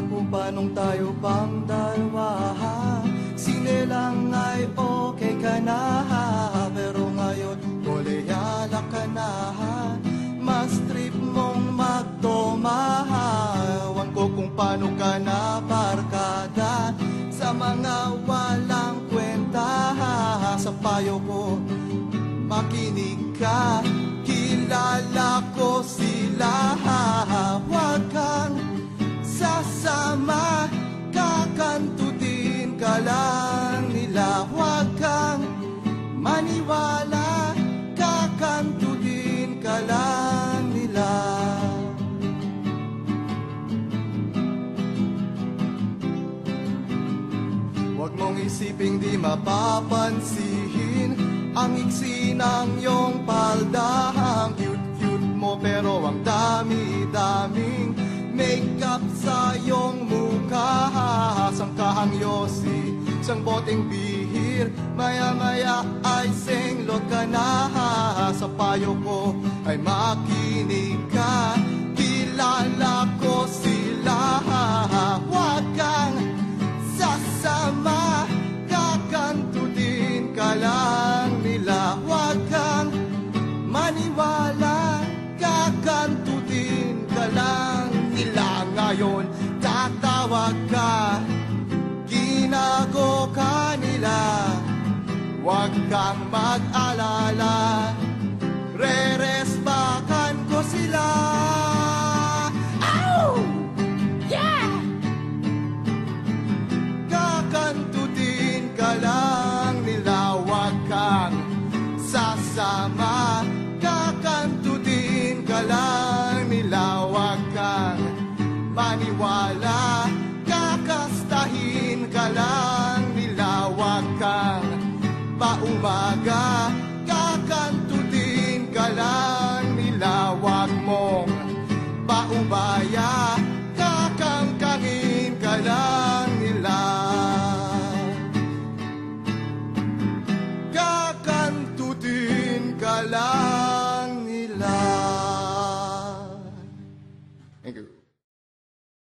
kung paanong tayo pang dalawa. Sinelang ay okay ka na, pero ngayon koleyala ka na. Mas trip mong magtumahawan ko kung paano ka na barkada sa mga walang kwenta. Sa payo ko makinig ka, kilala ko sila. Huwag kang sasama, kakantutin ka lang nila. Huwag kang maniwala, kakantutin ka lang nila. Huwag mong isiping di mapapansin ang iksi ng iyong palda. Ang cute-cute mo pero ang dami-daming makeup sa iyong mukha. Sangkahang yosi, isang boteng bihir, maya-maya ay senglot ka na. Sa payo ko ay makinig ka, kilala ko sila. Huwag kang sasama, kakantutin ka lang nila. Huwag kang maniwala, kakantutin ka lang nila. Ngayon tatawag ka, ginago ka nila. Huwag kang mag-alala, re-respakan ko sila. Ow! Yeah! Kakantutin ka lang nila. Huwag kang sasama, kakantutin ka lang nila. Huwag kang maniwala, kakastahin ka lang nila. Huwag kang paumaga, kakantutin ka lang nila. Huwag mong paubaya, kakangkangin ka lang nila. Kakantutin ka lang